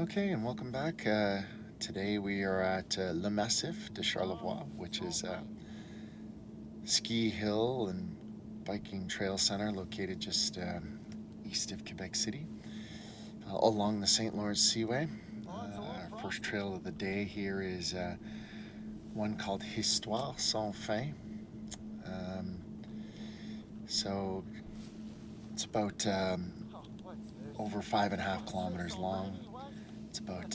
Okay, and welcome back. Today we are at Le Massif de Charlevoix, which is a ski hill and biking trail center located just east of Quebec City, along the St. Lawrence Seaway. Our first trail of the day here is one called Histoire sans fin. Um, so it's about over 5.5 kilometers long. It's about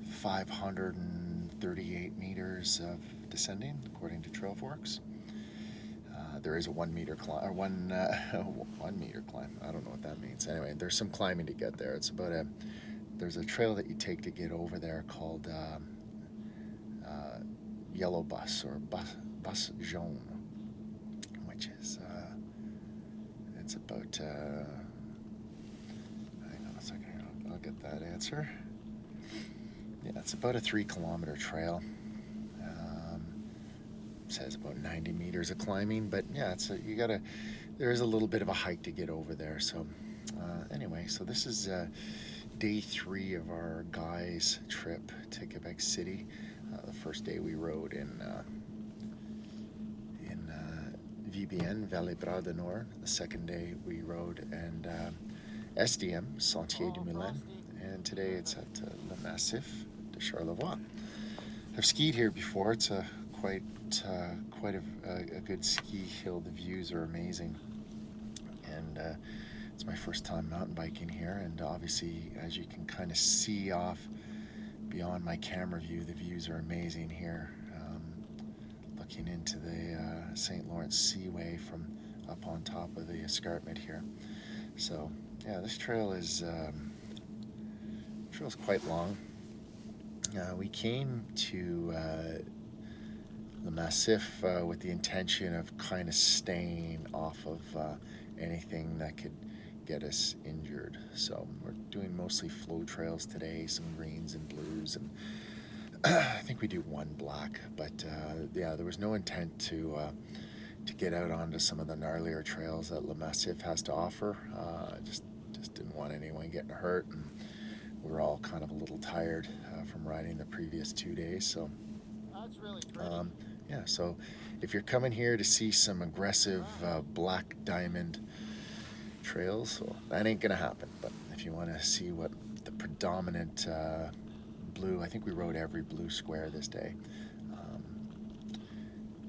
538 meters of descending, according to Trailforks. There is a 1 meter climb, or 1 meter climb. I don't know what that means. Anyway, there's some climbing to get there. There's a trail that you take to get over there called Yellow Bus or Bus Jaune, which is it's about. Hang on a second here. I'll get that answer. Yeah, it's about a 3 kilometer trail. Says about 90 meters of climbing, but yeah, there is a little bit of a hike to get over there. So anyway, so this is day 3 of our guys trip to Quebec City. The first day we rode in VBN, Vallée Bras du Nord. The second day we rode and SDM, Sentier du Moulin, and today it's at Le Massif de Charlevoix. I've skied here before. It's quite a good ski hill. The views are amazing, and it's my first time mountain biking here. And obviously, as you can kind of see off beyond my camera view, the views are amazing here. Looking into the St. Lawrence Seaway from up on top of the escarpment here. So yeah, this trail's quite long. We came to the Massif with the intention of kind of staying off of anything that could get us injured. So we're doing mostly flow trails today, some greens and blues, and I think we do one black. But yeah, there was no intent to get out onto some of the gnarlier trails that Le Massif has to offer. Just didn't want anyone getting hurt, and we were all kind of a little tired from riding the previous 2 days. So yeah, so if you're coming here to see some aggressive black diamond trails, well, that ain't gonna happen. But if you want to see what the predominant blue, I think we rode every blue square this day.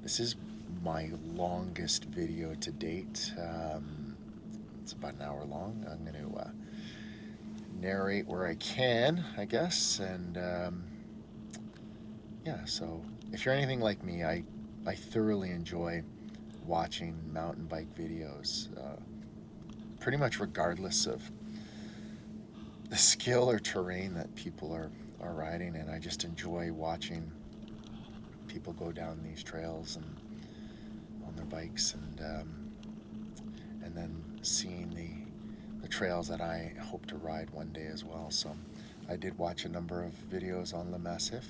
This is my longest video to date. It's about an hour long. I'm going to narrate where I can, I guess, and yeah, so if you're anything like me, I thoroughly enjoy watching mountain bike videos, pretty much regardless of the skill or terrain that people are riding, and I just enjoy watching people go down these trails and on their bikes, and then seeing the trails that I hope to ride one day as well. So I did watch a number of videos on Le Massif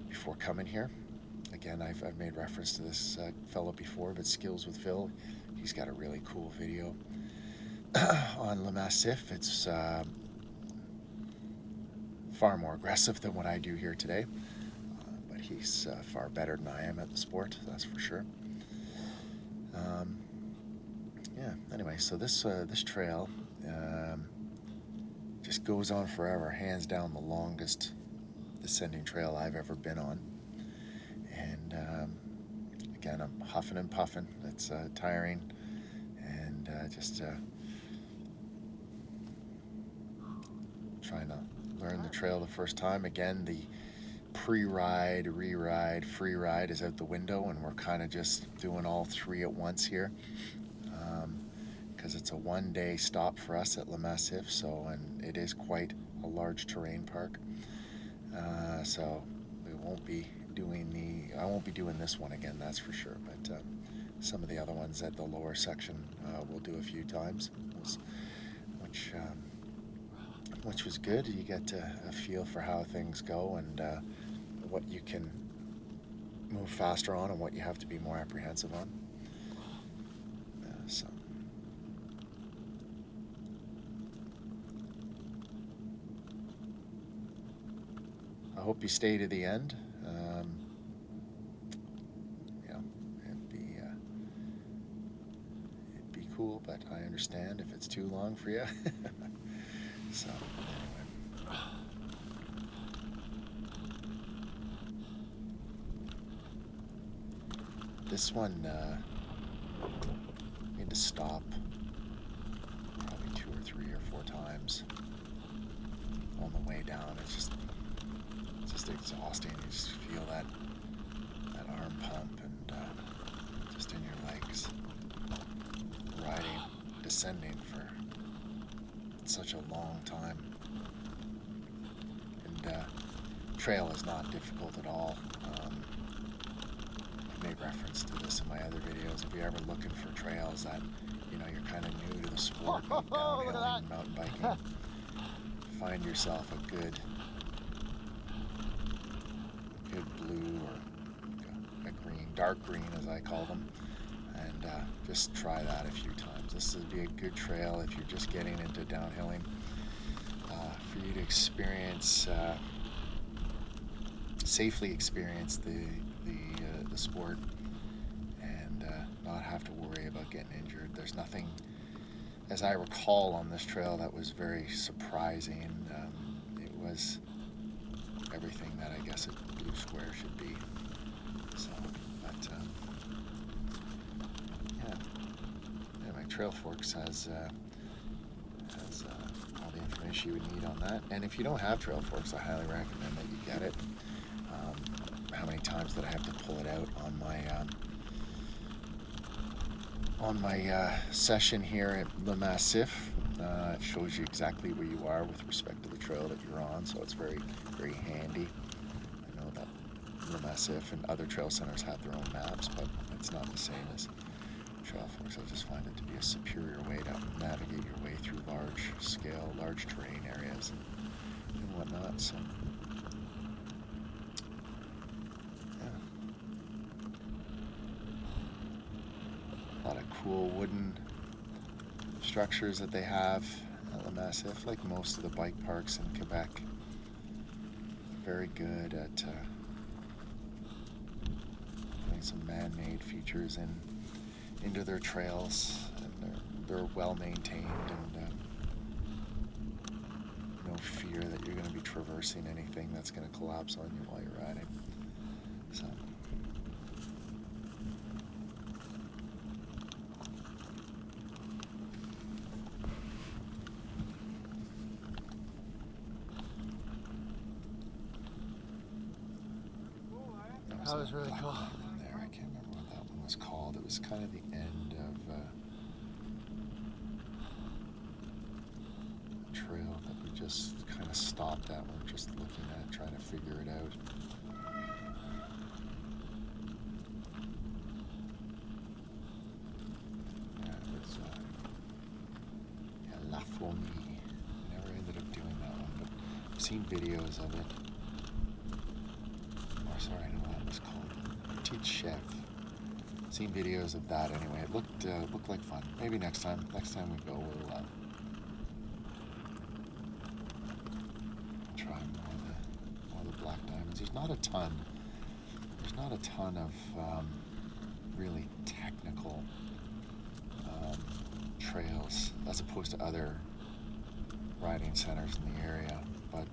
before coming here. Again, I've made reference to this fellow before, but Skills with Phil, he's got a really cool video on Le Massif. It's far more aggressive than what I do here today, but he's far better than I am at the sport, that's for sure. Yeah, anyway, so this trail just goes on forever, hands down the longest descending trail I've ever been on. And again, I'm huffing and puffing. It's tiring, and just trying to learn the trail the first time. Again, the pre-ride, re-ride, free ride is out the window, and we're kind of just doing all 3 at once here, because it's a 1-day stop for us at Le Massif. So, and it is quite a large terrain park. So we won't be I won't be doing this one again, that's for sure. But some of the other ones at the lower section we'll do a few times, which was good. You get a feel for how things go, and what you can move faster on and what you have to be more apprehensive on. So I hope you stay to the end. You know, it'd be cool, but I understand if it's too long for you. So anyway. This one need to stop probably 2 or 3 or 4 times on the way down. It's just exhausting. You just feel that arm pump and just in your legs, riding, descending for such a long time. And trail is not difficult at all. I've made reference to this in my other videos. If you're ever looking for trails that, you know, you're kind of new to the sport of downhill and mountain biking, find yourself a good blue or a green, dark green as I call them, and just try that a few times. This would be a good trail if you're just getting into downhilling, for you to experience, safely experience the sport and not have to worry about getting injured. There's nothing, as I recall, on this trail that was very surprising. It was everything that I guess a blue square should be. So, but yeah. Anyway, Trail Forks has all the information you would need on that. And if you don't have Trail Forks, I highly recommend that you get it. How many times did I have to pull it out on my session here at the Massif? It shows you exactly where you are with respect to the trail that you're on, so it's very, very handy. I know that the Massif and other trail centers have their own maps, but it's not the same as Trail Forks. I just find it to be a superior way to navigate your way through large terrain areas and whatnot. So, yeah. A lot of cool wooden structures that they have at Le Massif, like most of the bike parks in Quebec. Very good at putting some man-made features into their trails, and they're well maintained, and no fear that you're going to be traversing anything that's going to collapse on you while you're riding. So. That was really cool. There, I can't remember what that one was called. It was kind of the end of a trail that we just kind of stopped at. We're just looking at, trying to figure it out. Yeah, it was La Fourmi. Never ended up doing that one, but I've seen videos of it. Sorry, I know what that was called. Petite Chef. Seen videos of that anyway. It looked like fun. Maybe next time we go, we'll try more of the black diamonds. There's not a ton of really technical trails as opposed to other riding centers in the area, but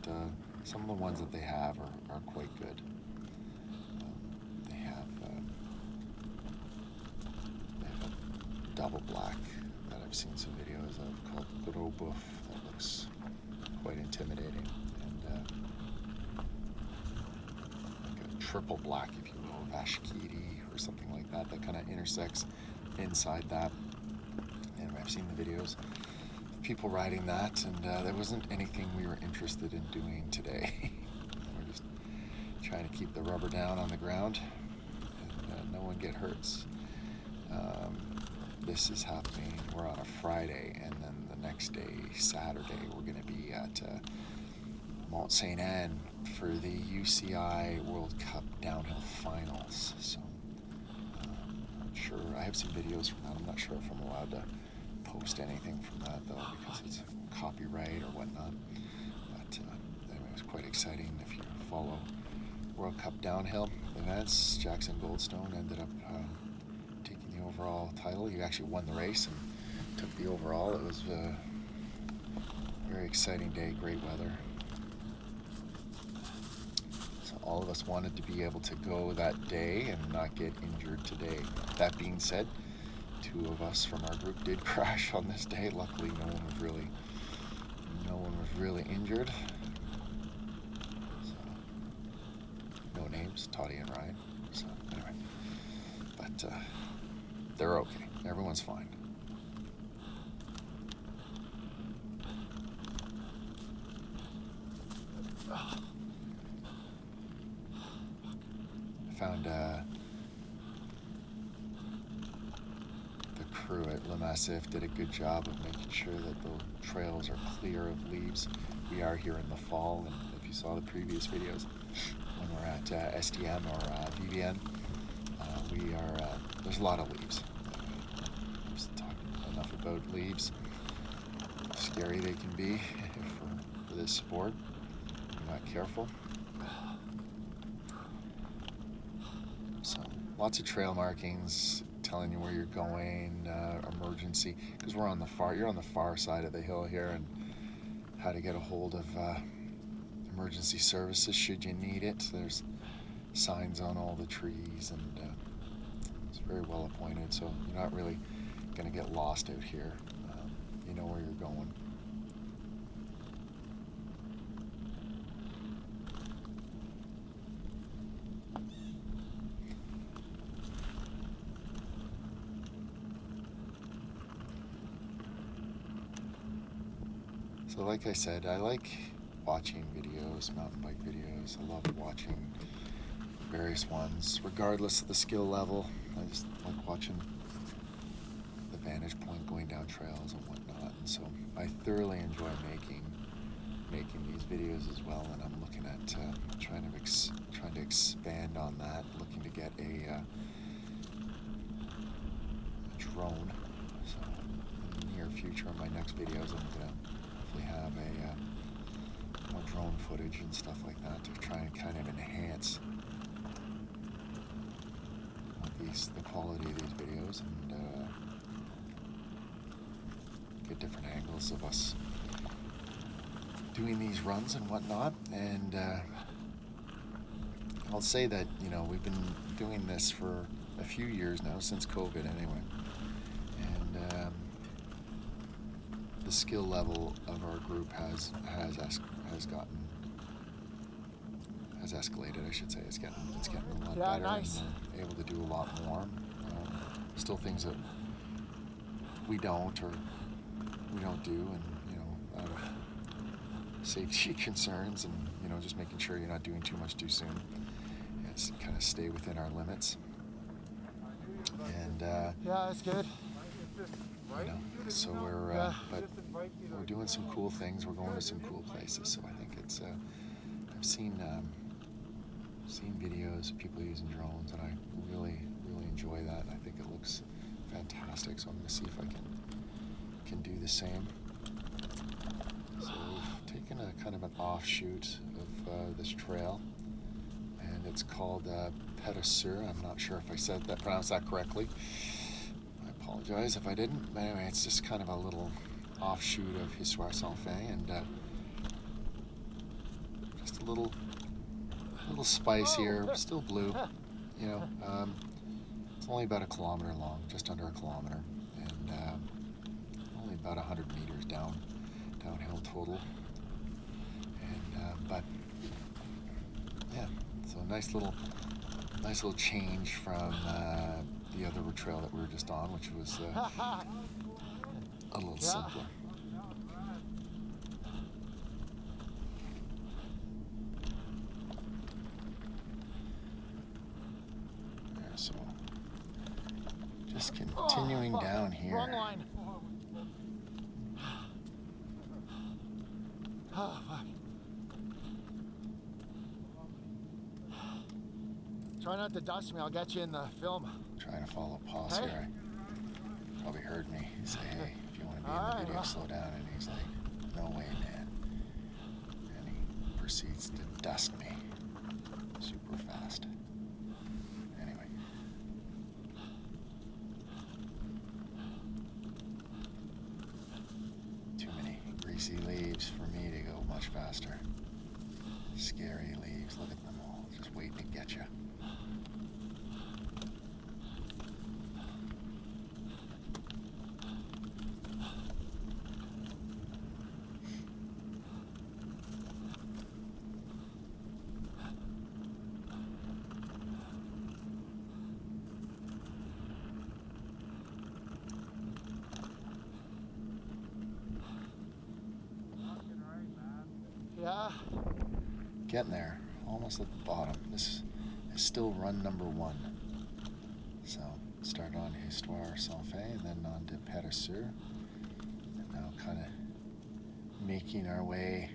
some of the ones that they have are quite good. They have a double black that I've seen some videos of called Gros Boeuf that looks quite intimidating, and like a triple black, if you will, Vashkiri or something like that, that kind of intersects inside that. Anyway, I've seen the videos of people riding that, and there wasn't anything we were interested in doing today. We're just trying to keep the rubber down on the ground and no one get hurts. This is happening, we're on a Friday, and then the next day, Saturday, we're going to be at Mont Saint Anne for the UCI World Cup Downhill Finals. So I'm not sure, I have some videos from that. I'm not sure if I'm allowed to post anything from that though, because it's copyright or whatnot. But anyway, it was quite exciting. If you're follow World Cup downhill events. Jackson Goldstone ended up taking the overall title. He actually won the race and took the overall. It was a very exciting day, great weather. So all of us wanted to be able to go that day and not get injured today. That being said, 2 of us from our group did crash on this day. Luckily, no one was really injured. So, no names, Toddy and Ryan. So anyway, but they're okay. Everyone's fine. I found the crew at Massif did a good job of making sure that the trails are clear of leaves. We are here in the fall, and if you saw the previous videos, when we're at SDM or VBN, there's a lot of leaves. Just talking enough about leaves. How scary they can be for this sport. If you're not careful. So lots of trail markings telling you where you're going, emergency, because you're on the far side of the hill here, and how to get a hold of emergency services should you need it. There's signs on all the trees, and it's very well appointed, so you're not really going to get lost out here. You know where you're going. So like I said, I like watching videos, mountain bike videos. I love watching various ones, regardless of the skill level. I just like watching the vantage point going down trails and whatnot. And so I thoroughly enjoy making these videos as well. And I'm looking at trying to expand on that. Looking to get a drone. So in the near future, in my next videos, I'm gonna have more drone footage and stuff like that to try and kind of enhance the quality of these videos and get different angles of us doing these runs and whatnot. And I'll say that, you know, we've been doing this for a few years now, since COVID anyway, and the skill level of our group has escalated, I should say. It's getting a lot better, nice. And we're able to do a lot more. Still things that we don't do, and you know, out of safety concerns, and you know, just making sure you're not doing too much too soon. It's kind of stay within our limits. And yeah, that's good. You know, so we're doing some cool things. We're going to some cool places. So I think it's I've seen videos of people using drones, and I really enjoy that. And I think it looks fantastic. So I'm going to see if I can do the same. So we've taken a kind of an offshoot of this trail, and it's called Pédisseur. I'm not sure if I pronounced that correctly. I apologize if I didn't. But anyway, it's just kind of a little offshoot of Histoire Sans Fin, and just a little spice here. Still blue, you know. It's only about 1 kilometer long, just under 1 kilometer, and only about 100 meters downhill total. And but yeah, so nice little change from the other trail that we were just on, which was a little simpler. Yeah, so just continuing down here. Wrong line. Oh, fuck. Try not to dust me, I'll get you in the film. Trying to follow Paul's here. I probably heard me say, hey, if you want to be in the video, slow down. And he's like, no way, man. And he proceeds to dust me. super fast. Anyway. Too many greasy leaves for me to go much faster. Scary leaves, look at them all, just waiting to get you. Yeah. Getting there, almost at the bottom. This is still run number 1. So, started on Histoire Sans Fin and then on to Perisur. And now kind of making our way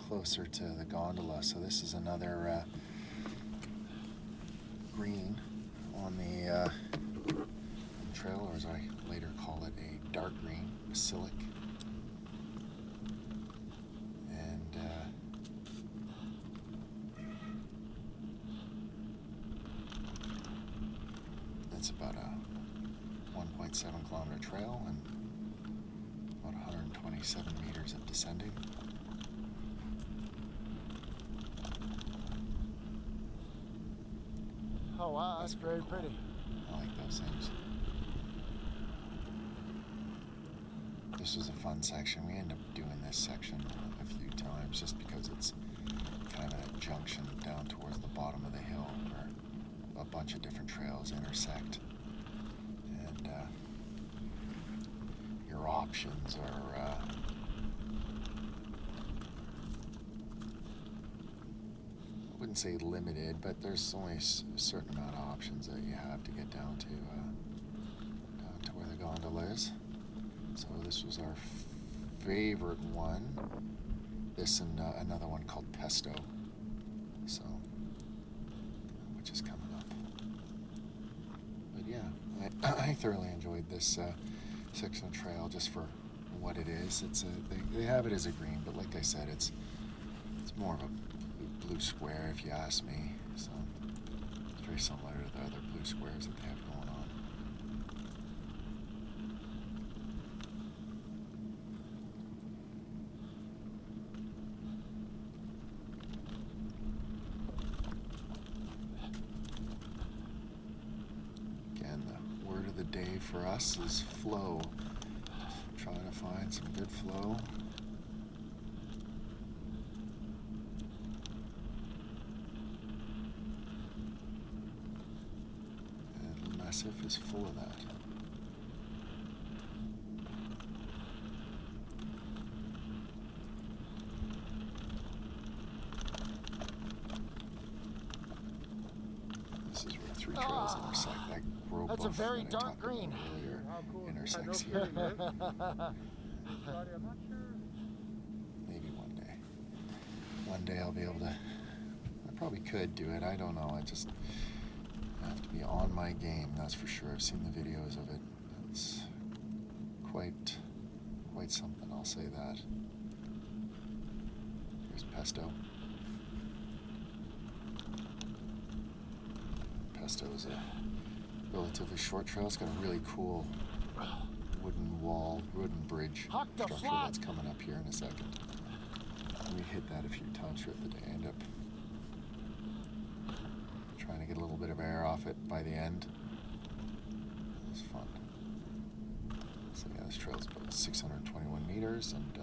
closer to the gondola. So this is another green on the trail, or as I later call it, a dark green, basilic. It's about a 1.7 kilometer trail and about 127 meters of descending. Oh wow, that's very cool. pretty. I like those things. This was a fun section. We ended up doing this section a few times just because it's kind of at a junction down towards the bottom of the hill where a bunch of different trails intersect, and your options are I wouldn't say limited, but there's only a certain amount of options that you have to get down to where the gondola is. So this was our favorite one. This and another one called Pesto. So, which is coming up. But yeah, I thoroughly enjoyed this section of trail just for what it is. It's they have it as a green, but like I said, it's more of a blue square if you ask me. So it's very similar to the other blue squares that they have going on. Again, the word of the day for us is flow. Just trying to find some good flow. Massif is full of that. This is where 3 trails intersect. That grove That's a very that I dark talked green. about earlier intersects Yeah. here. I'm not sure. Maybe one day. One day I'll be able to. I probably could do it. I don't know. I have to be on my game, that's for sure. I've seen the videos of it. It's quite something, I'll say that. Here's Pesto. Pesto is a relatively short trail. It's got a really cool wooden bridge Huck the structure flat. that's coming up here in a second. We hit that a few times throughout the day. I end up trying to get a little bit of air off it by the end. It was fun. So yeah, this trail is about 621 meters and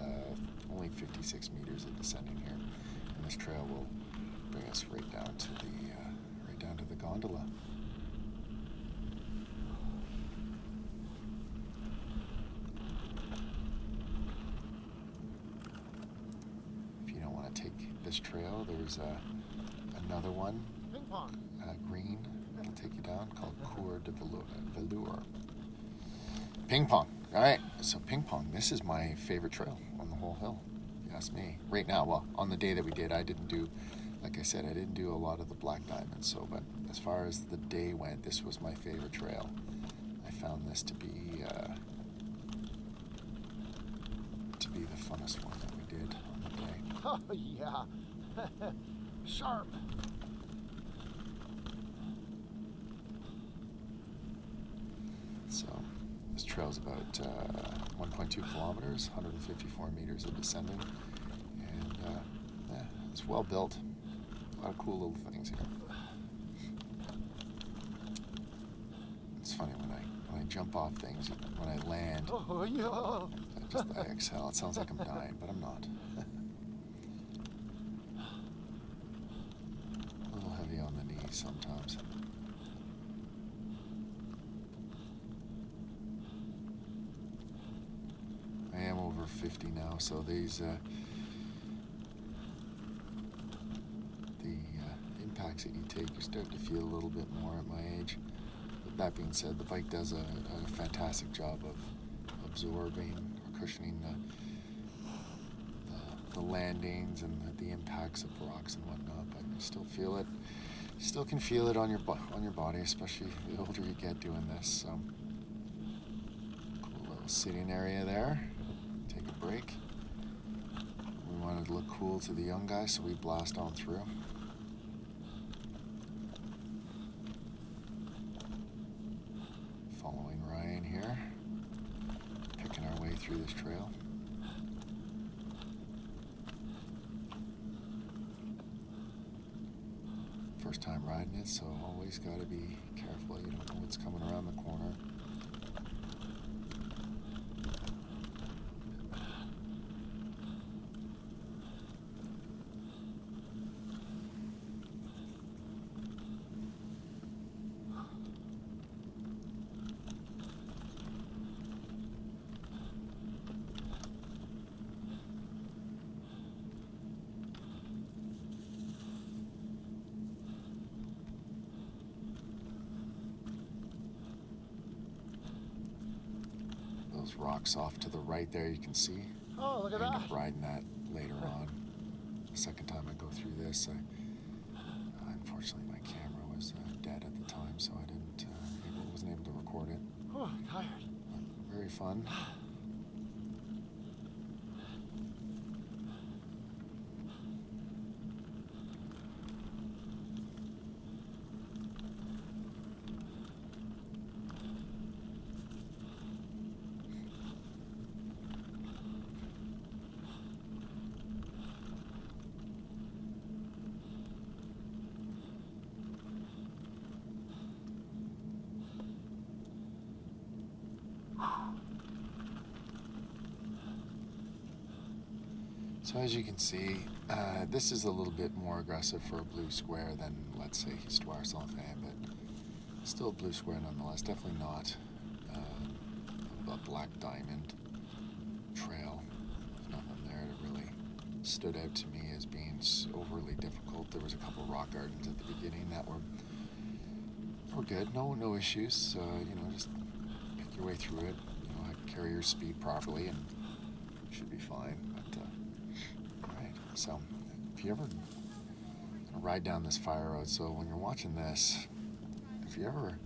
only 56 meters of descending here. And this trail will bring us right down to the gondola. If you don't want to take this trail, there's another one. Ping pong. Green, that'll take you down, called Cour de Velour. Ping pong. All right, so ping pong. This is my favorite trail on the whole hill, if you ask me. Right now, well, on the day that we did, I didn't do, like I said, I didn't do a lot of the black diamonds. So, but as far as the day went, this was my favorite trail. I found this to be the funnest one that we did on the day. Oh yeah. Sharp. trail's about 1.2 kilometers, 154 meters of descending, and yeah, it's well built. A lot of cool little things here. It's funny when I jump off things, when I land, Oh, yeah. I exhale. It sounds like I'm dying, but I'm not. A little heavy on the knees sometimes. I am over 50 now, so these the impacts that you take, you start to feel a little bit more at my age. But that being said, the bike does a fantastic job of absorbing or cushioning the landings and the impacts of rocks and whatnot. But you still feel it. You still can feel it on your body, especially the older you get doing this. So, cool little sitting area there. Take a break. We wanted to look cool to the young guys, so we blast on through. Following Ryan here, picking our way through this trail. First time riding it, so always got to be careful. You don't know what's coming around the corner. Those rocks off to the right there, you can see. Oh, look at I end that. up riding that later on. The second time I go through this, unfortunately my camera was dead at the time, so I wasn't able to record it. Oh, tired. But very fun. So as you can see, this is a little bit more aggressive for a blue square than, let's say, Histoire Sans Fin, but still a blue square nonetheless. Definitely not a black diamond trail. There's nothing there that really stood out to me as being overly difficult. There was a couple rock gardens at the beginning that were good. No issues. Just pick your way through it. Carry your speed properly, and you should be fine. But right. So, if you ever ride down this fire road, so when you're watching this, if you ever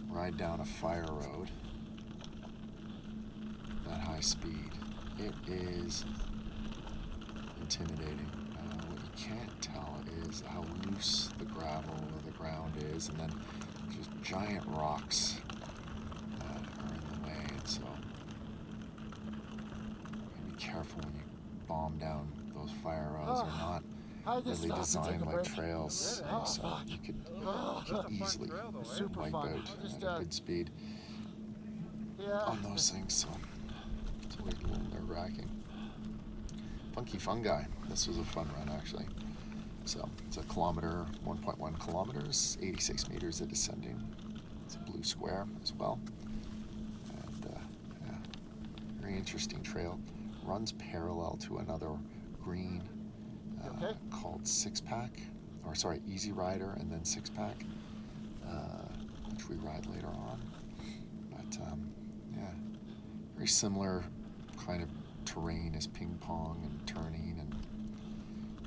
ride down a fire road that high speed, it is intimidating. What you can't tell is how loose the gravel or the ground is, and then just giant rocks are in the way, and so be careful when you bomb down those fire roads. They're not I just really stopped and designed took a like break. trails, Oh, so fuck. you could Fun easily trail though, eh? Super wipe fun. out Just, at a good speed Yeah. on those things, so it's always a little nerve-wracking. Funky Fungi. This was a fun run, actually. So it's a kilometer, 1.1 kilometers, 86 meters of descending. It's a blue square as well. And yeah, very interesting trail. Runs parallel to another green Okay. called Six Pack, or sorry, Easy Rider, and then Six Pack, which we ride later on. But yeah, very similar kind of terrain as ping pong and turning, and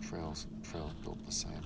trails built the same.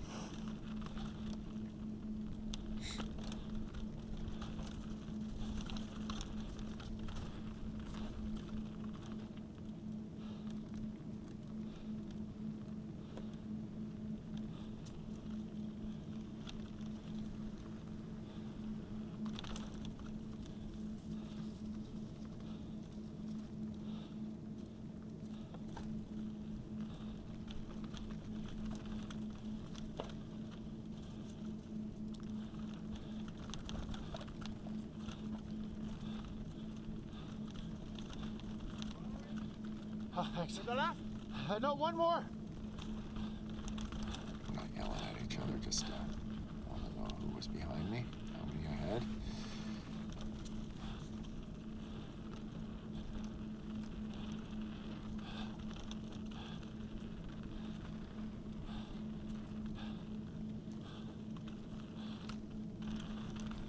Oh, thanks. Gondola? No, one more. We're not yelling at each other, just want to know who was behind me, how many I had.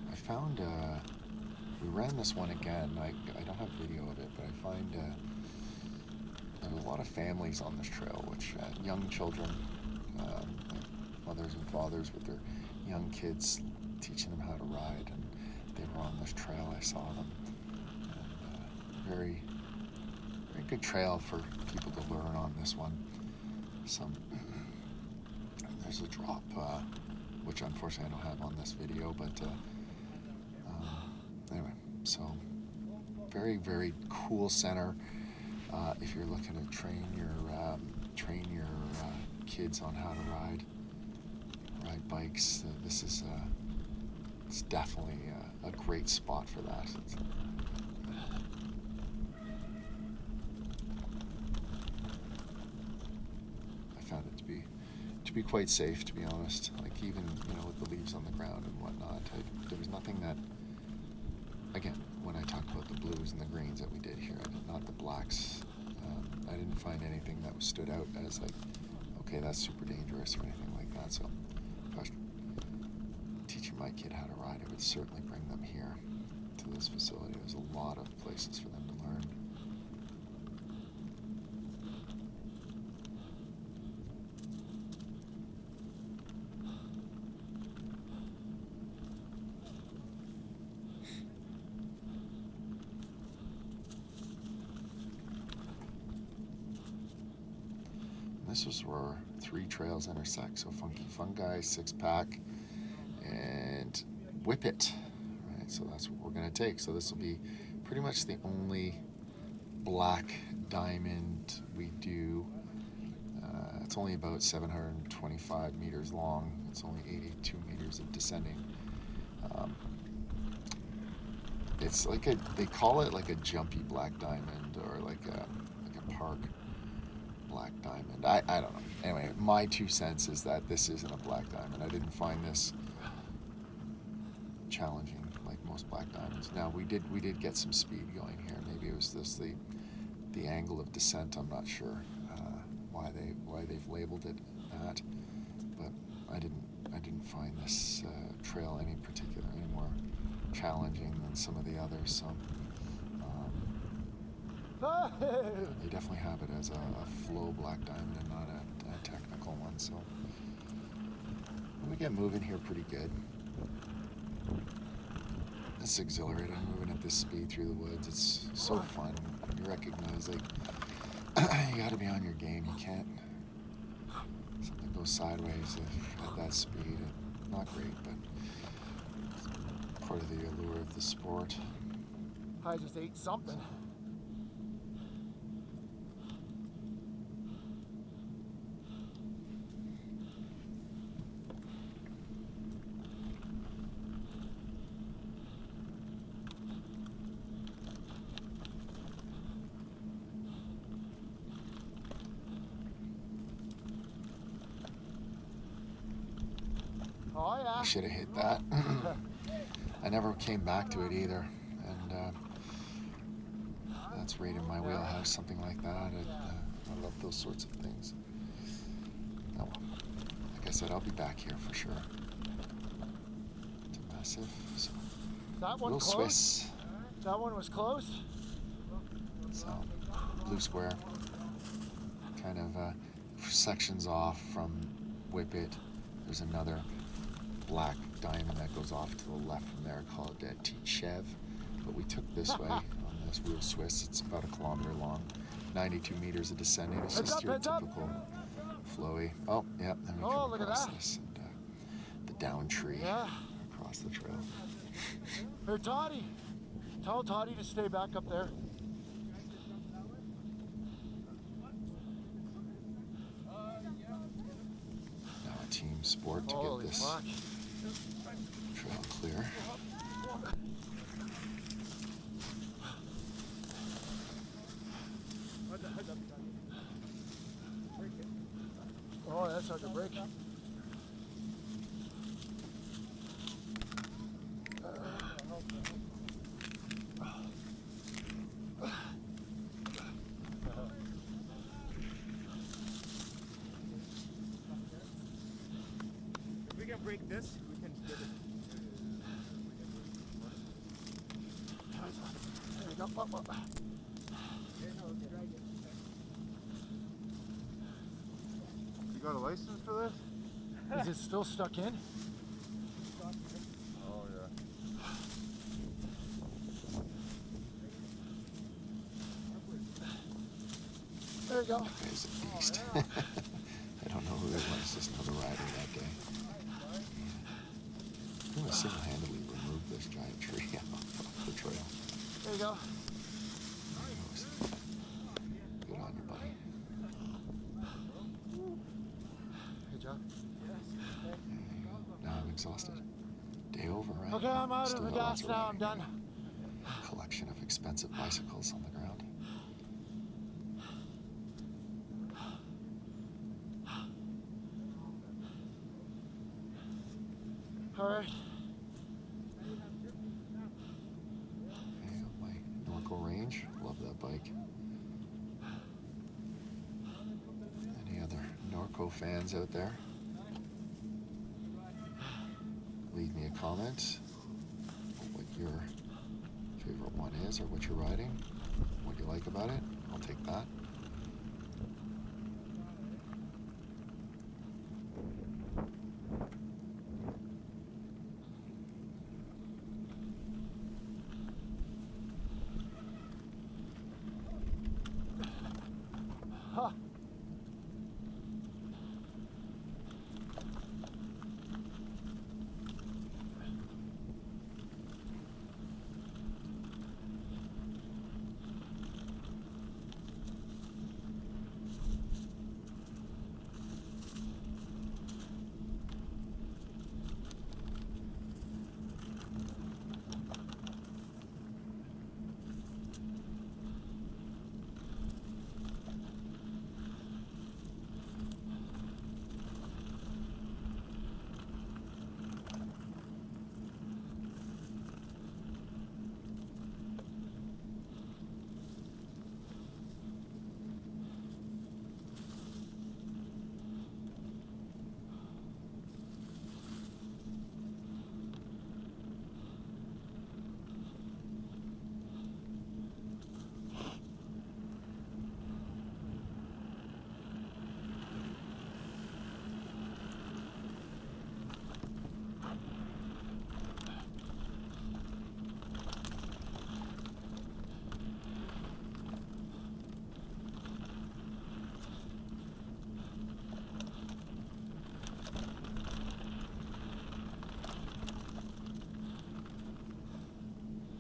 I found, we ran this one again. I don't have video of it, but I find there's a lot of families on this trail, which young children, like mothers and fathers with their young kids, teaching them how to ride, and they were on this trail. I saw them. And, very good trail for people to learn on this one. There's a drop, which unfortunately I don't have on this video, but anyway, so very cool center. If you're looking to train your kids on how to ride bikes, this is it's definitely a great spot for that. I found it to be quite safe, to be honest. Like, even with the leaves on the ground and whatnot, there was nothing that, again, when I talk about the blues and the greens that we did here, not the blacks, I didn't find anything that stood out as like, okay, that's super dangerous or anything like that. So if I was teaching my kid how to ride, I would certainly bring them here to this facility. There's a lot of places for them to learn. This is where 3 trails intersect. So Funky Fungi, 6-pack, and Whip It. Right, so that's what we're gonna take. So this will be pretty much the only black diamond we do. It's only about 725 meters long. It's only 82 meters of descending. It's like they call it like a jumpy black diamond, or like a park black diamond. I don't know. Anyway, my 2 cents is that this isn't a black diamond. I didn't find this challenging like most black diamonds. Now we did get some speed going here. Maybe it was this the angle of descent. I'm not sure why they've labeled it that, but I didn't find this trail any more challenging than some of the others. So. They definitely have it as a flow black diamond and not a technical one. So we get moving here pretty good. It's exhilarating moving at this speed through the woods. It's so fun. You recognize, like, you got to be on your game. You can't. Something goes sideways at that speed. Not great, but it's part of the allure of the sport. I just ate something. Oh yeah. I should have hit that. I never came back to it either, and that's right in my wheelhouse, something like that. I love those sorts of things. Oh, well, like I said, I'll be back here for sure. To Massif, so That one little close. Swiss. That one was close. So blue square, kind of sections off from Whip It. There's another black diamond that goes off to the left from there called Chev, but we took this way on this real Swiss. It's about 1 kilometer long, 92 meters of descending. It's just your typical flowy. Oh, yeah, then we come look at across that. this, and the down tree across the trail. Here, Toddy. Tell Toddy to stay back up there. Now a team sport to Holy get this fuck. trail clear. Hadi, hadi. so I can brake. If we can break this, we can get it. There we go. Up, up. You got a license for this? Is it still stuck in? Oh yeah. There you go. That guy's a beast. I don't know who it was, just another rider that day. I'm gonna single-handedly remove this giant tree off the trail. There you go. Good on you, buddy. Good job. Now I'm exhausted. Day over, right? Okay, I'm out Still of the got lots gas of now. I'm riding done. to do. Collection of expensive bicycles on the ground. All right. Okay, on my Norco range. Love that bike. Any other Norco fans out there? Leave me a comment on what your favorite one is or what you're riding, what you like about it. I'll take that. Huh.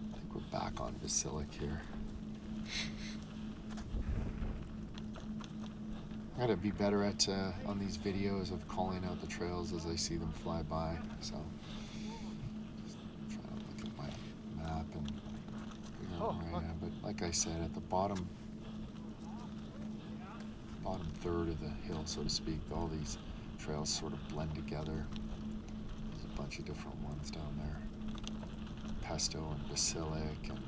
I think we're back on Basilic here. I gotta be better at on these videos of calling out the trails as I see them fly by. So just trying to look at my map and figure out where I am. But like I said, at the bottom third of the hill, so to speak, all these trails sort of blend together. There's a bunch of different ones down there. Pesto and Basilic, and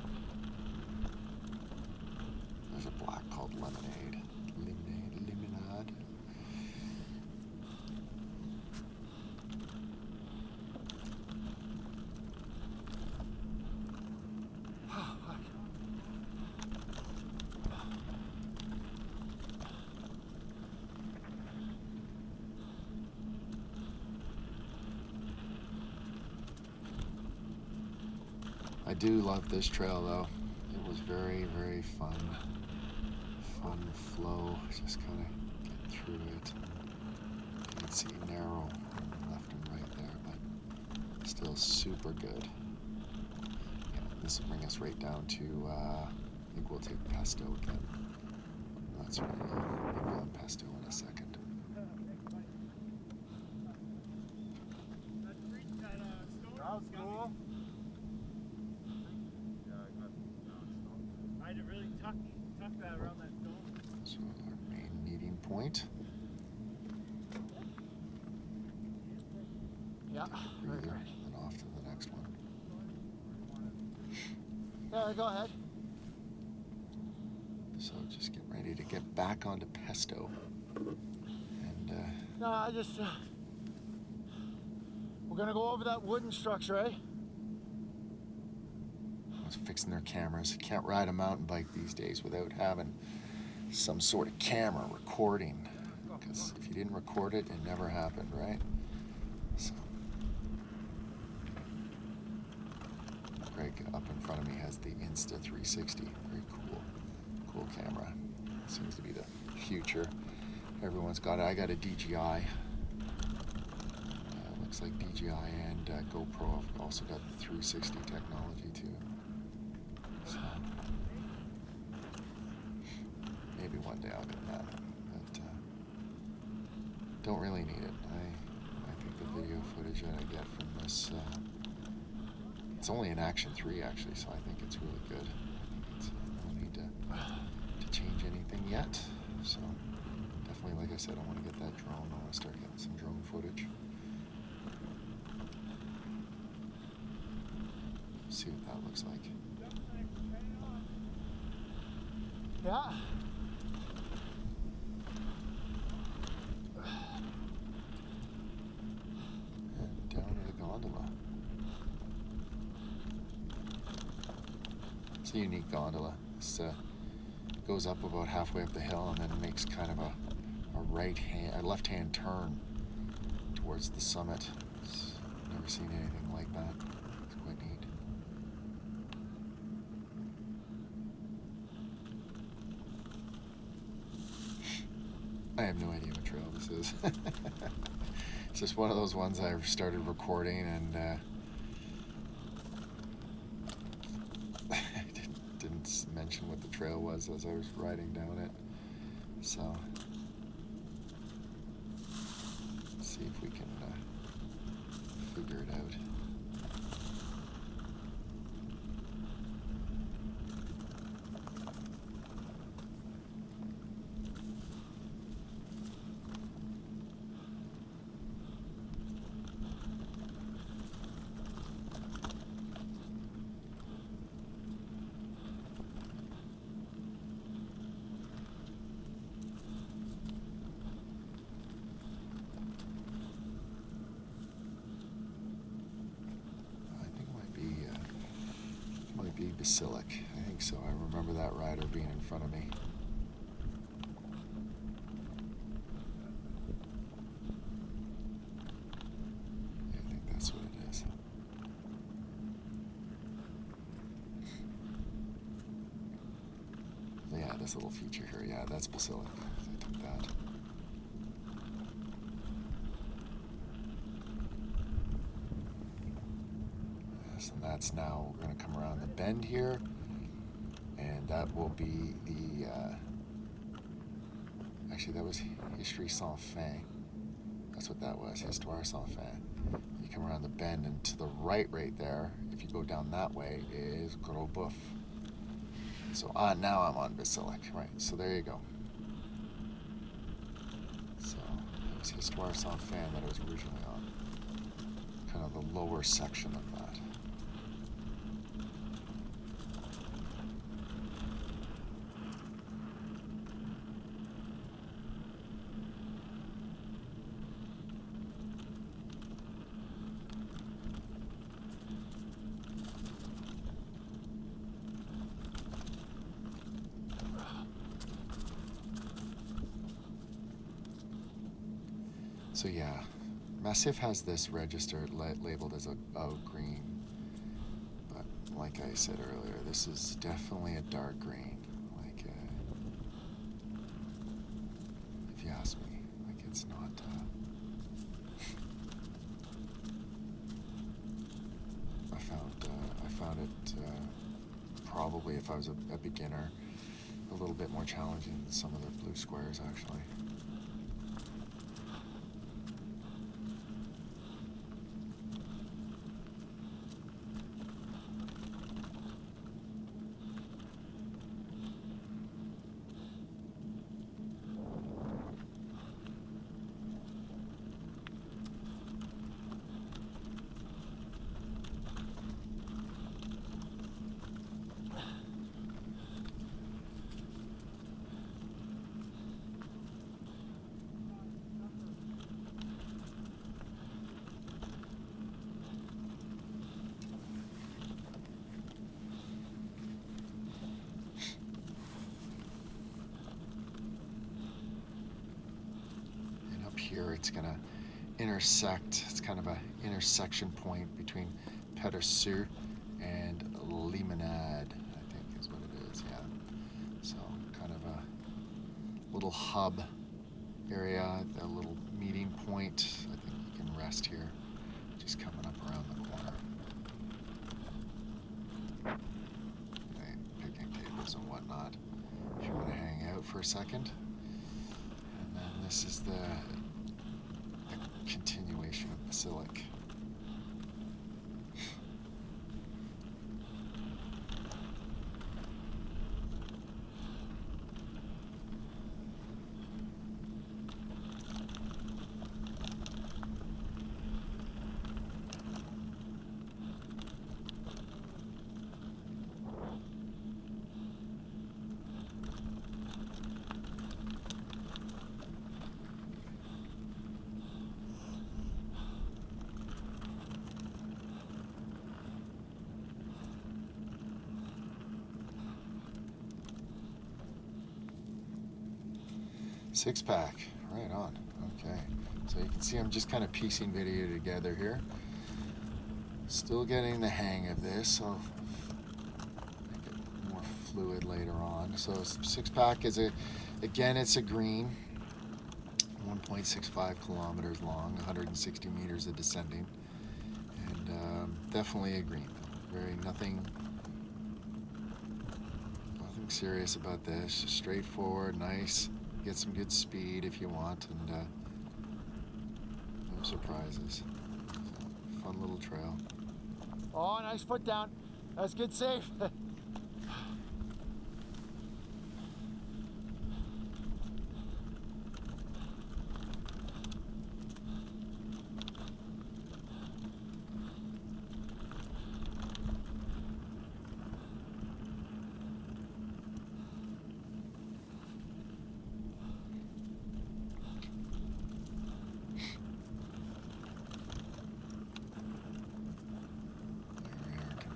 there's a black called Lemonade. Limonade. I do love this trail though. It was very, very fun flow, just kind of get through it. You can see narrow left and right there, but still super good. Yeah, this will bring us right down to, I think we'll take Pesto again. That's right, maybe on Pesto in a second. That was cool. Yeah, I got I had to really tuck that around that stone. So our main meeting point. Yeah, take a very breather, good. and then off to the next one. Yeah, go ahead. So just get ready to get back onto pesto. And No, I just, we're gonna go over that wooden structure, eh? I was fixing their cameras. You can't ride a mountain bike these days without having some sort of camera recording. Because if you didn't record it, it never happened, right? So Greg up in front of me has the Insta360. Very cool camera. Seems to be the future. Everyone's got it. I got a DJI. Looks like DJI and GoPro have also got the 360 technology too. So maybe one day I'll get that, but don't really need it. I think the video footage that I get from this, it's only an Action 3 actually, so I think it's really good. I don't need to change anything yet. So definitely, like I said, I want to get that drone. I want to start getting some drone footage. See what that looks like. Yeah. And down to the gondola. It's a unique gondola. It goes up about halfway up the hill and then makes kind of a left-hand turn towards the summit. I've never seen anything like that. It's quite neat. I have no idea what trail this is. It's just one of those ones I've started recording and I didn't mention what the trail was as I was riding down it. So let's see if we can figure it out. Basilic. I think so. I remember that rider being in front of me. Yeah, I think that's what it is. Yeah, this little feature here. Yeah, that's Basilic. I took that. And that's now, we're going to come around the bend here, and that will be the, actually that was History Sans Fin. That's what that was, Histoire Sans Fin. You come around the bend, and to the right there, if you go down that way, is Gros Boeuf. So now I'm on Basilic, right, so there you go. So it was Histoire Sans Fin that I was originally on, kind of the lower section of that. So yeah, Massif has this registered labeled as a green, but like I said earlier, this is definitely a dark green. Like, if you ask me, like it's not. I found it probably, if I was a beginner, a little bit more challenging than some of the blue squares actually. here it's gonna intersect. It's kind of a intersection point between Peterseux and Limonade, I think is what it is. Yeah. So kind of a little hub area, a little meeting point. I think you can rest here, just coming up around the corner. Okay, picnic tables and whatnot, if you want to hang out for a second. And then this is the continuation of Basilic. Six pack, right on. Okay, so you can see I'm just kind of piecing video together here. Still getting the hang of this. I'll make it more fluid later on. So six pack is again, it's a green, 1.65 kilometers long, 160 meters of descending, and definitely a green. Nothing serious about this. Just straightforward, nice. Get some good speed if you want, and no surprises. So, fun little trail. Oh, nice foot down. That's good save.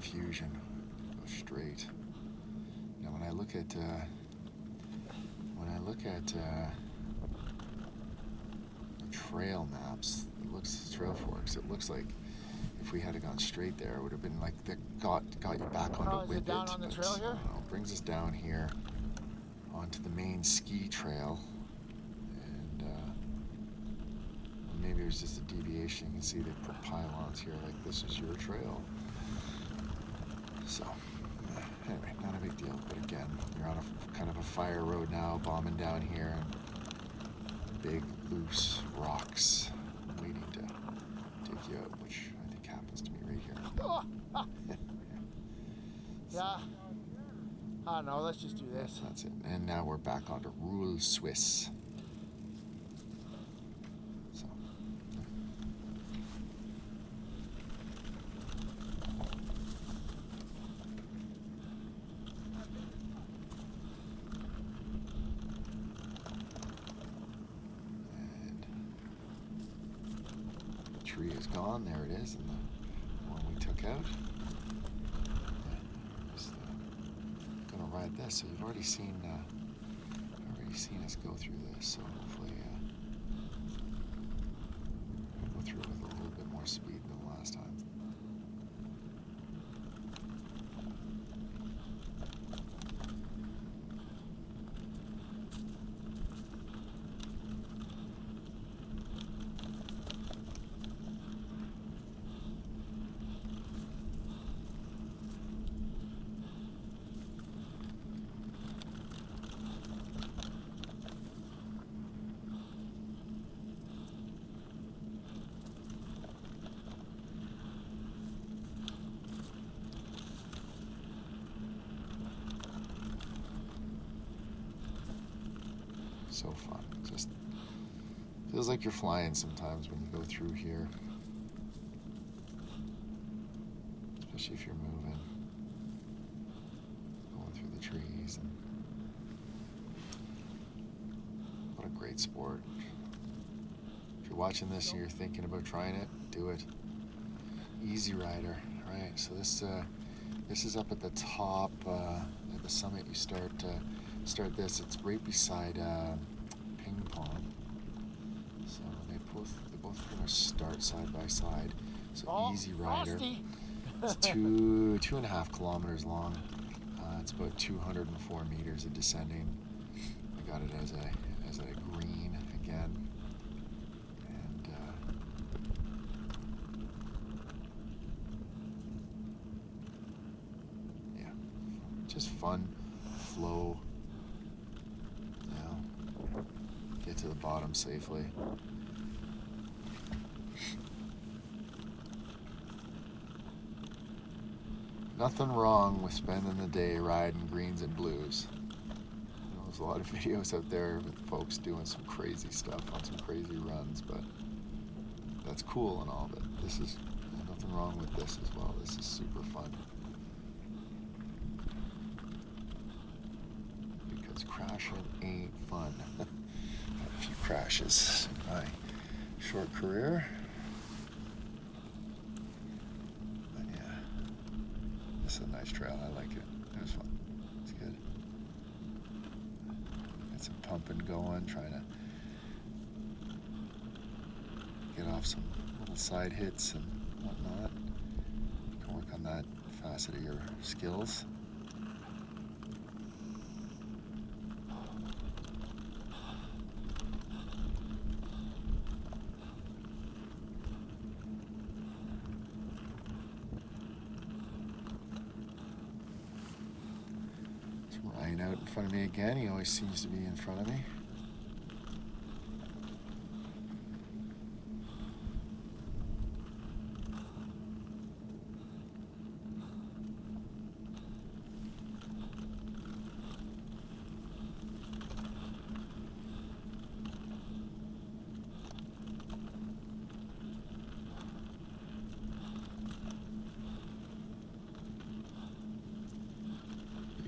Confusion. Go straight. Now, when I look at the trail maps, trail forks. It looks like if we had gone straight there, it would have been like got you back onto is it down on the trail here? Brings us down here onto the main ski trail, and maybe there's just a deviation. You can see they put pylons here, like this is your trail. So, anyway, not a big deal. But again, you're on a kind of a fire road now, bombing down here, and big, loose rocks waiting to take you out, which I think happens to me right here. Yeah. I don't know, let's just do this. That's it. And now we're back onto Rule Suisse. So. Tree is gone. There it is, and the one we took out. Just gonna ride this. So you've already seen us go through this. So hopefully we'll go through it with a little bit more speed than last time. So fun. Just feels like you're flying sometimes when you go through here. Especially if you're moving. Going through the trees. And what a great sport. If you're watching this and you're thinking about trying it, do it. Easy Rider, right? So this is up at the top, at the summit. You start this. It's right beside Ping Pong. So they gonna start side by side. So Oh, easy rider. Frosty. It's 2.5 kilometers long. It's about 204 meters of descending. I got it as a green again. And yeah, just fun, flow. Get to the bottom safely. Nothing wrong with spending the day riding greens and blues. There's a lot of videos out there with folks doing some crazy stuff on some crazy runs, but that's cool and all, but there's nothing wrong with this as well. This is super fun. Because crashing ain't fun. Had a few crashes in my short career. It's a nice trail. I like it. It was fun. It's good. Get some pumping going, trying to get off some little side hits and whatnot. You can work on that facet of your skills. Ryan out in front of me again. He always seems to be in front of me.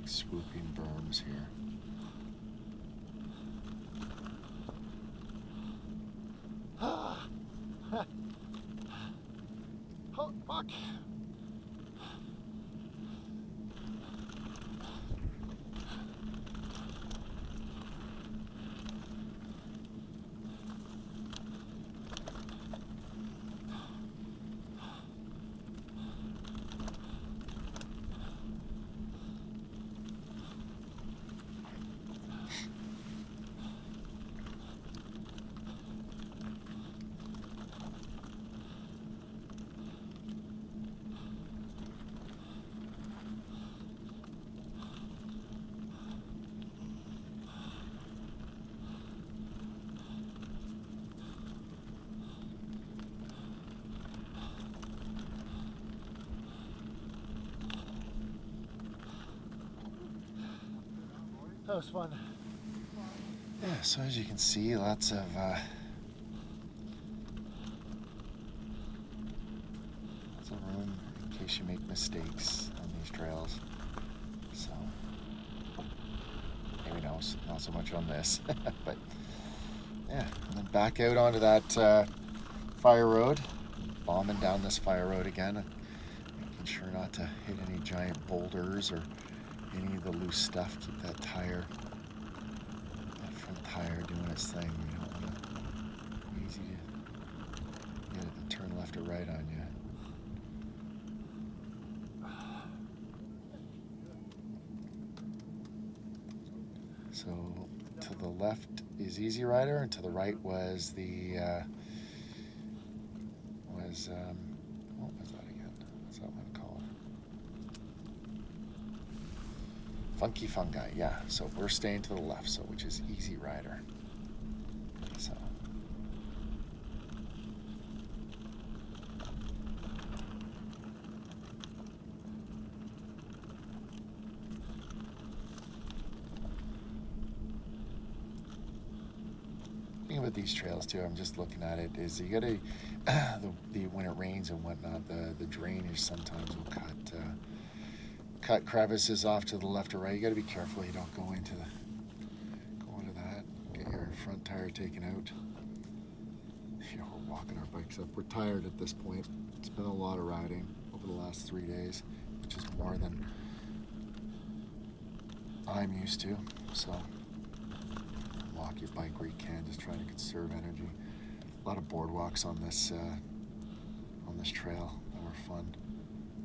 Swooping berms here. Oh, fuck. That was fun. Yeah, so as you can see, lots of room in case you make mistakes on these trails. So maybe not so much on this, but yeah. And then back out onto that fire road, bombing down this fire road again, making sure not to hit any giant boulders or any of the loose stuff. Keep that tire, that front tire doing its thing. You don't want to easy to get it to turn left or right on you. So to the left is Easy Rider, and to the right was the what was that again? What's that one called? Funky Fungi, yeah. So we're staying to the left, so which is Easy Rider. So thing about these trails too, I'm just looking at it, is you gotta when it rains and whatnot, the drainage sometimes will cut crevices off to the left or right. You got to be careful you don't go into that. Get your front tire taken out. You know, we're walking our bikes up. We're tired at this point. It's been a lot of riding over the last 3 days, which is more than I'm used to. So walk your bike where you can, just trying to conserve energy. A lot of boardwalks on this trail that were fun,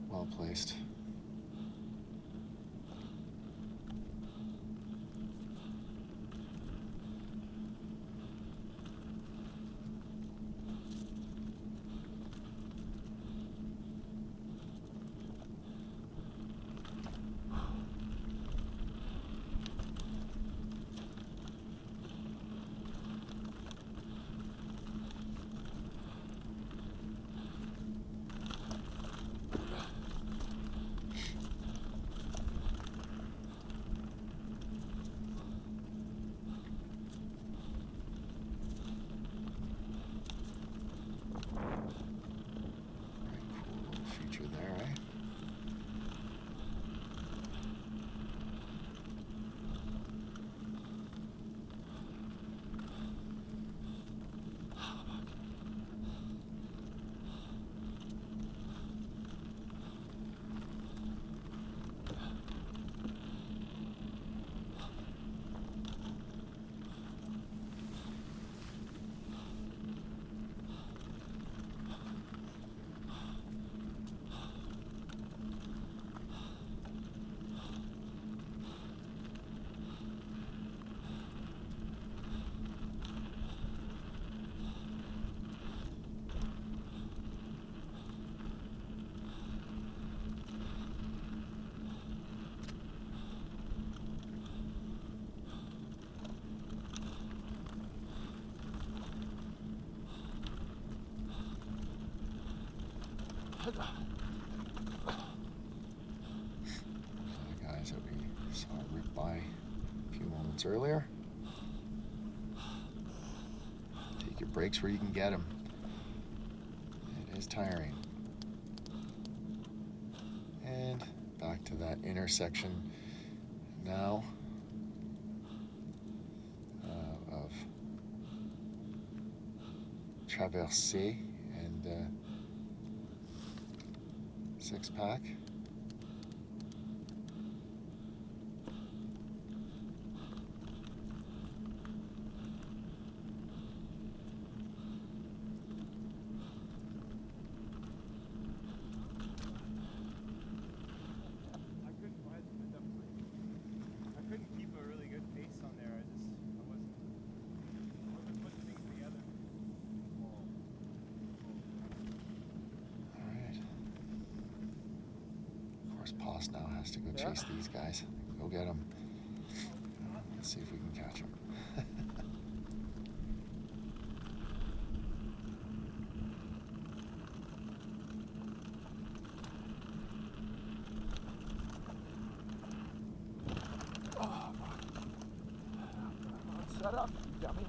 well placed. There, eh? The guys that we saw rip by a few moments earlier. Take your breaks where you can get them. It is tiring. And back to that intersection now of Traversée and Six Pack. Paws now has to go chase these guys. Go get them. Let's see if we can catch them. Set up, dummy.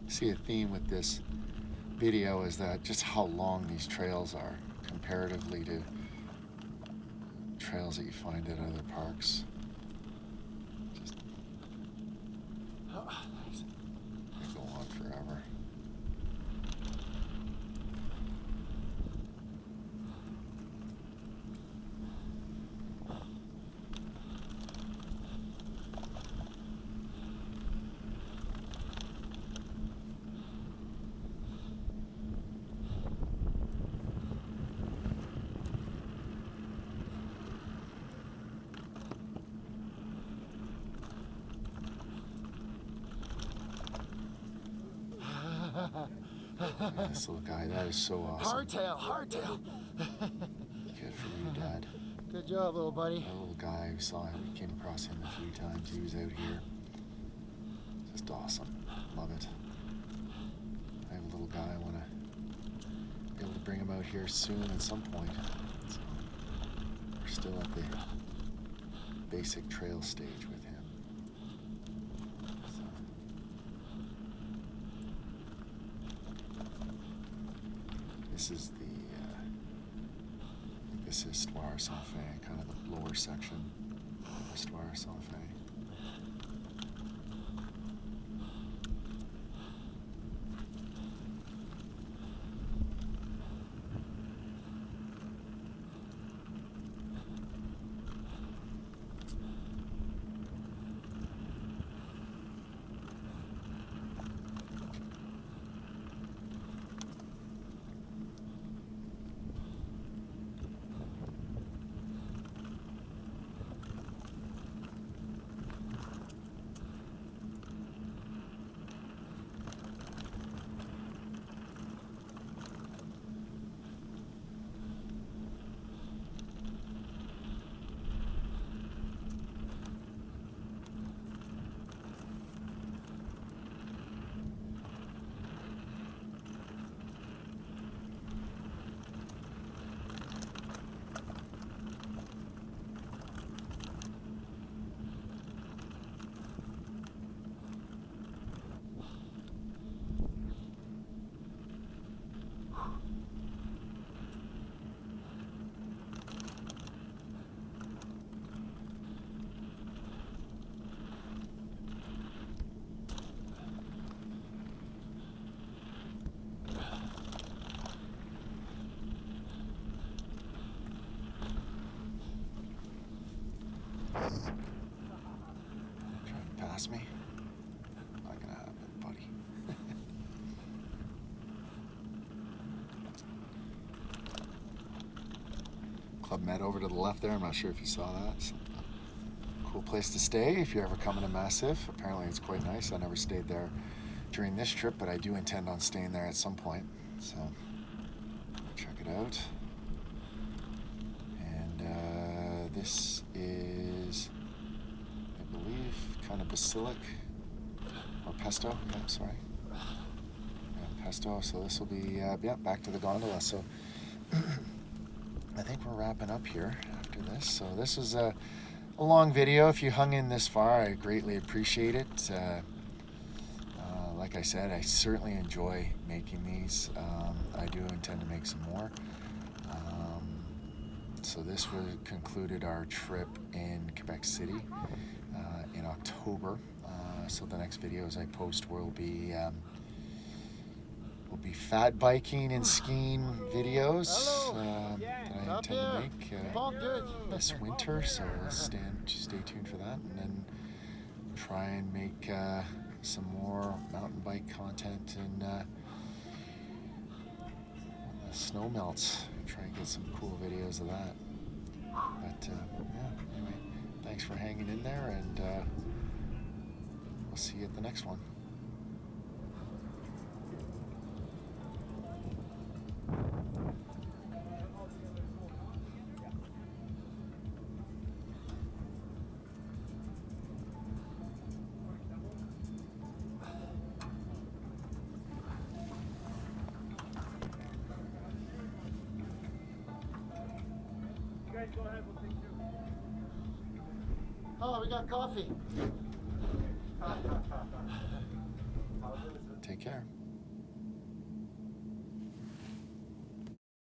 See a theme with this video is that just how long these trails are comparatively to trails that you find at other parks. Just they go on forever. This little guy, that is so awesome. Hardtail. Good for you, Dad. Good job, little buddy. That little guy, we saw him, we came across him a few times. He was out here. Just awesome. Love it. I have a little guy, I want to be able to bring him out here soon at some point. So we're still at the basic trail stage with him. This is this is Histoire Sans Fin, kind of the lower section. Histoire sans fin. Trying to pass me? Not gonna happen, buddy. Club Med over to the left there. I'm not sure if you saw that. So, cool place to stay if you're ever coming to Massif. Apparently it's quite nice. I never stayed there during this trip, but I do intend on staying there at some point. So check it out. And this is, I believe, kind of basilic or pesto. Yeah, sorry. Yeah, pesto. So this will be yeah, back to the gondola. So I think we're wrapping up here after this. So this was a long video. If you hung in this far, I greatly appreciate it. Like I said, I certainly enjoy making these. I do intend to make some more. So this concluded our trip in Quebec City in October. So the next videos I post will be fat biking and skiing videos that I intend to make this winter. So stay tuned for that, and then try and make some more mountain bike content and when the snow melts. Try and get some cool videos of that. But yeah, anyway, thanks for hanging in there, and we'll see you at the next one. Go ahead, we'll take two. Oh, we got coffee. Take care.